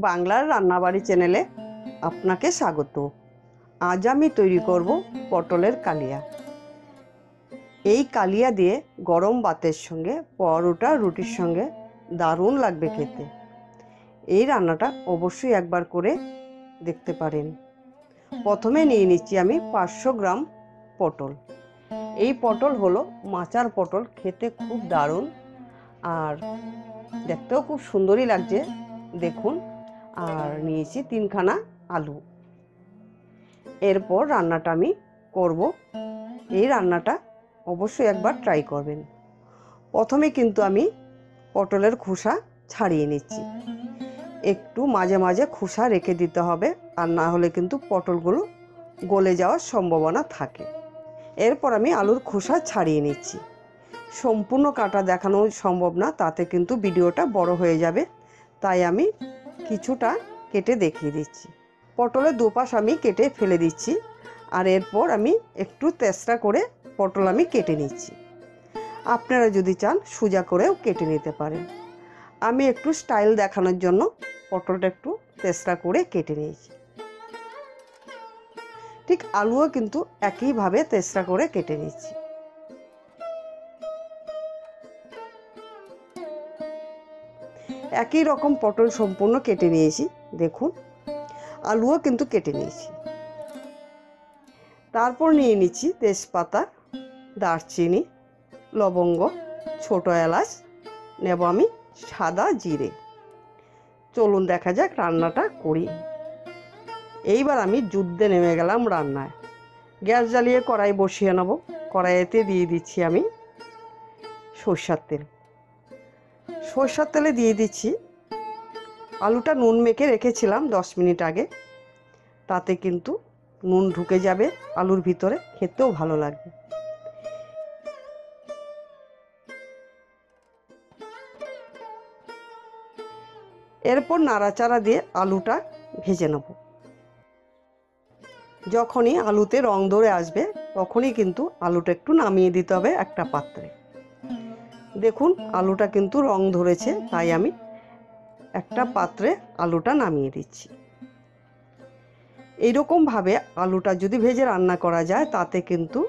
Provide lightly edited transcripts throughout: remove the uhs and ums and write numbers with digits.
বাংলার রান্নাবাড়ি চ্যানেলে আপনাকে স্বাগত। আজ আমি তৈরি করব পটলের কালিয়া। এই কালিয়া দিয়ে গরম ভাতের সঙ্গে পরোটা রুটির সঙ্গে দারুণ লাগবে খেতে। এই রান্নাটা অবশ্যই একবার করে দেখতে পারেন। প্রথমে নিয়ে নিচ্ছি আমি 500 গ্রাম পটল। এই পটল হলো মাচার পটল, খেতে খুব দারুণ আর দেখতেও খুব সুন্দরই লাগছে দেখুন। আর নিয়েছি 3খানা আলু। এরপর রান্নাটা আমি করব। এই রান্নাটা অবশ্যই একবার ট্রাই করবেন। প্রথমে কিন্তু আমি পটলের খোসা ছাড়িয়ে নিচ্ছি। একটু মাঝে মাঝে খোসা রেখে দিতে হবে, আর না হলে কিন্তু পটলগুলো গলে যাওয়ার সম্ভাবনা থাকে। এরপর আমি আলুর খোসা ছাড়িয়ে নিচ্ছি। সম্পূর্ণ কাটা দেখানো সম্ভব না, তাতে কিন্তু ভিডিওটা বড় হয়ে যাবে, তাই আমি কিছুটা কেটে দেখিয়ে দিচ্ছি। পটলের দুপাশ আমি কেটে ফেলে দিচ্ছি, আর এরপর আমি একটু তেঁচড়া করে পটল আমি কেটে নিচ্ছি। আপনারা যদি চান সোজা করেও কেটে নিতে পারেন। আমি একটু স্টাইল দেখানোর জন্য পটলটা একটু তেঁচড়া করে কেটে নিয়েছি। ঠিক আলুও কিন্তু একইভাবে তেঁচড়া করে কেটে নিচ্ছি। একই রকম পটল সম্পূর্ণ কেটে নিয়েছি দেখুন। আলুও কিন্তু কেটে নিয়েছি। তারপর নিয়ে নিচ্ছি তেজপাতা, দারচিনি, লবঙ্গ, ছোট এলাচ, নেব আমি সাদা জিরে। চলুন দেখা যাক রান্নাটা করি। এইবার আমি যুদ্ধে নেমে গেলাম রান্নায়। গ্যাস জ্বালিয়ে কড়াই বসিয়ে নেব। কড়াইতে দিয়ে দিচ্ছি আমি সরষের তেল। সরষের তেলে দিয়ে দিচ্ছি আলুটা নুন মেখে রেখেছিলাম 10 মিনিট আগে, তাতে কিন্তু নুন ঢুকে যাবে আলুর ভিতরে, খেতেও ভালো লাগবে। এরপর নাড়াচাড়া দিয়ে আলুটা ভেজে নেব। যখনই আলুতে রং ধরে আসবে তখনই কিন্তু আলুটা একটু নামিয়ে দিতে হবে একটা পাত্রে। দেখুন আলুটা কিন্তু রং ধরেছে, তাই আমি একটা পাত্রে আলুটা নামিয়ে দিচ্ছি। এইরকমভাবে আলুটা যদি ভেজে রান্না করা যায় তাতে কিন্তু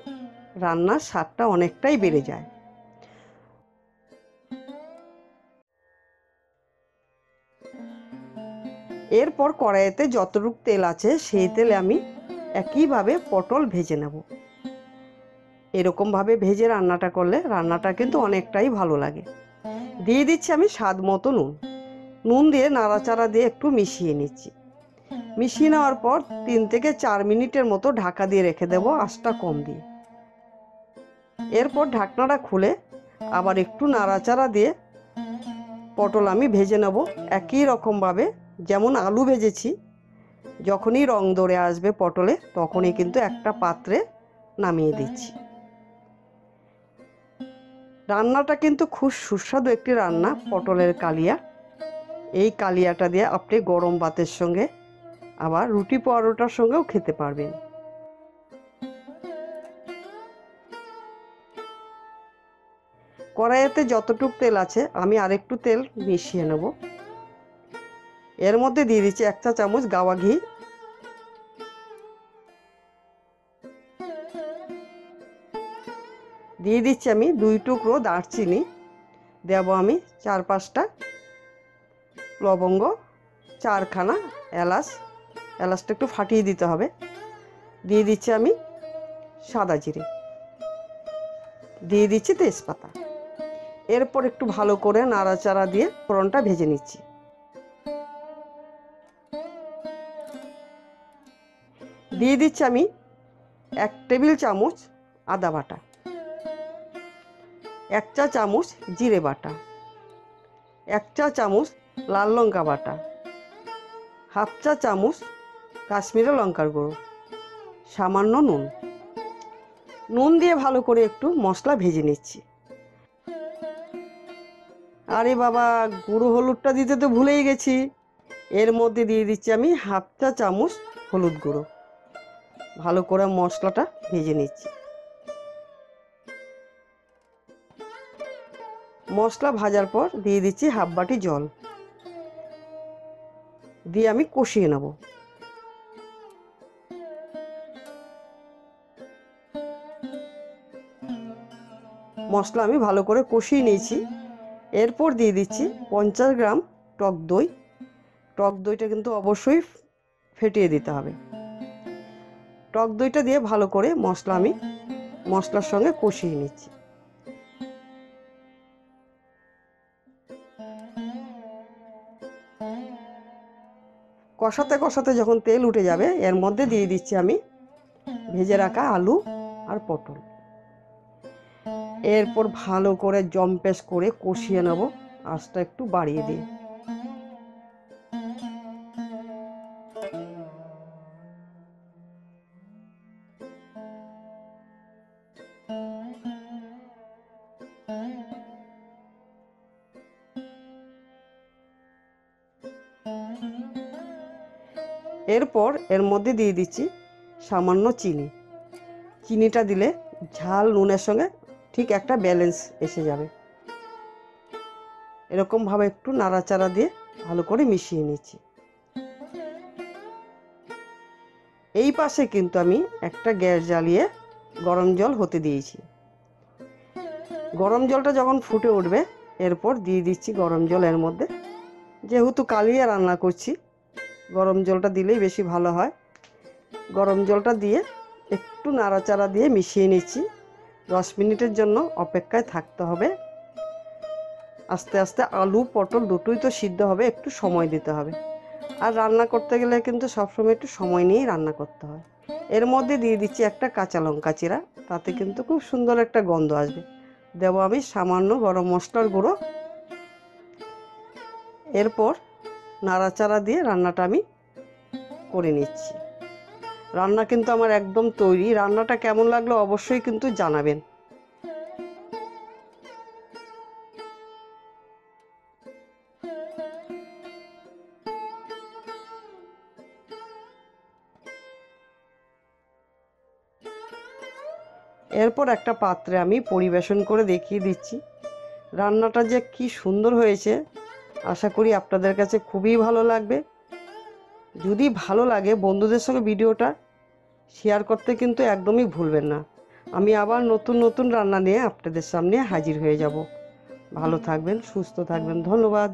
রান্নার স্বাদটা অনেকটাই বেড়ে যায়। এরপর কড়াইতে যতটুকু তেল আছে সেই তেলে আমি একইভাবে পটল ভেজে নেব। এরকমভাবে ভেজে রান্নাটা করলে রান্নাটা কিন্তু অনেকটাই ভালো লাগে। দিয়ে দিচ্ছি আমি স্বাদ মতো নুন। নুন দিয়ে নাড়াচাড়া দিয়ে একটু মিশিয়ে নিচ্ছি। মিশিয়ে নেওয়ার পর 3 থেকে 4 মিনিটের মতো ঢাকা দিয়ে রেখে দেব, আঁচটা কম দিয়ে। এরপর ঢাকনাটা খুলে আবার একটু নাড়াচাড়া দিয়ে পটল আমি ভেজে নেব একই রকমভাবে যেমন আলু ভেজেছি। যখনই রং ধরে আসবে পটলে তখনই কিন্তু একটা পাত্রে নামিয়ে দিচ্ছি। রান্নাটা কিন্তু খুব সুস্বাদু একটি রান্না, পটলের কালিয়া। এই কালিয়াটা দিয়ে আপনি গরম ভাতের সঙ্গে আবার রুটি পরোটার সঙ্গেও খেতে পারবেন। কড়াইতে যতটুক তেল আছে আমি আরেকটু তেল মিশিয়ে নেব। এর মধ্যে দিয়ে দিচ্ছি 1 চা চামচ গাওয়া ঘি। দিয়ে দিচ্ছি আমি 2 টুকরো দারচিনি। দেব আমি 4-5টা লবঙ্গ, 4খানা এলাচ। এলাচটা একটু ফাটিয়ে দিতে হবে। দিয়ে দিচ্ছি আমি সাদা জিরে, দিয়ে দিচ্ছি তেজপাতা। এরপর একটু ভালো করে নাড়াচাড়া দিয়ে ফোড়নটা ভেজে নিচ্ছি। দিয়ে দিচ্ছি আমি 1 টেবিল চামচ আদা বাটা, 1 চা চামচ জিরে বাটা, 1 চা চামচ লাল লঙ্কা বাটা, হাফ চা চামচ কাশ্মীরি লঙ্কার গুঁড়ো, সামান্য নুন। নুন দিয়ে ভালো করে একটু মশলা ভেজে নিচ্ছি। আরে বাবা, গুঁড়ো হলুদটা দিতে তো ভুলেই গেছি। এর মধ্যে দিয়ে দিচ্ছি আমি হাফ চা চামচ হলুদ গুঁড়ো। ভালো করে মশলাটা ভেজে নিচ্ছি। মশলা ভাজার পর দিয়ে দিচ্ছি হাফ বাটি জল। দিয়ে আমি কষিয়ে নেব। মশলা আমি ভালো করে কষিয়ে নিয়েছি। এরপর দিয়ে দিচ্ছি 50 গ্রাম টক দই। টক দইটা কিন্তু অবশ্যই ফেটিয়ে দিতে হবে। টক দইটা দিয়ে ভালো করে আমি মশলার সঙ্গে কষিয়ে নিচ্ছি। কষাতে কষাতে যখন তেল উঠে যাবে এর মধ্যে দিয়ে দিচ্ছি আমি ভেজে রাখা আলু আর পটল। এরপর ভালো করে জম্পেশ করে কষিয়ে নেব, আঁচটা একটু বাড়িয়ে দিয়ে। এরপর এর মধ্যে দিয়ে দিচ্ছি সামান্য চিনি। চিনিটা দিলে ঝাল নুনের সঙ্গে ঠিক একটা ব্যালেন্স এসে যাবে। এরকমভাবে একটু নাড়াচাড়া দিয়ে ভালো করে মিশিয়ে নিচ্ছি। এই পাশে কিন্তু আমি একটা গ্যাস জ্বালিয়ে গরম জল হতে দিয়েছি। গরম জলটা যখন ফুটে উঠবে এরপর দিয়ে দিচ্ছি গরম জল এর মধ্যে। যেহেতু কালিয়া রান্না করছি গরম জলটা দিলেই বেশি ভালো হয়। গরম জলটা দিয়ে একটু নাড়াচাড়া দিয়ে মিশিয়ে নিচ্ছি। 10 মিনিটের জন্য অপেক্ষায় থাকতে হবে। আস্তে আস্তে আলু পটল দুটোই তো সিদ্ধ হবে, একটু সময় দিতে হবে। আর রান্না করতে গেলে কিন্তু সবসময় একটু সময় নিয়েই রান্না করতে হয়। এর মধ্যে দিয়ে দিচ্ছি একটা কাঁচা লঙ্কা চিরা, তাতে কিন্তু খুব সুন্দর একটা গন্ধ আসবে। দেব আমি সামান্য গরম মশলার গুঁড়ো। এরপর নাড়াচাড়া দিয়ে রান্নাটা আমি করে নিচ্ছি। রান্না কিন্তু আমার একদম তৈরি। রান্নাটা কেমন লাগলো অবশ্যই কিন্তু জানাবেন। এরপর একটা পাত্রে আমি পরিবেশন করে দেখিয়ে দিচ্ছি। রান্নাটা যে কি সুন্দর হয়েছে, আশা করি আপনাদের কাছে খুবই ভালো লাগবে। যদি ভালো লাগে বন্ধুদের সঙ্গে ভিডিওটা শেয়ার করতে কিন্তু একদমই ভুলবেন না। আমি আবার নতুন নতুন রান্না নিয়ে আপনাদের সামনে হাজির হয়ে যাব। ভালো থাকবেন, সুস্থ থাকবেন। ধন্যবাদ।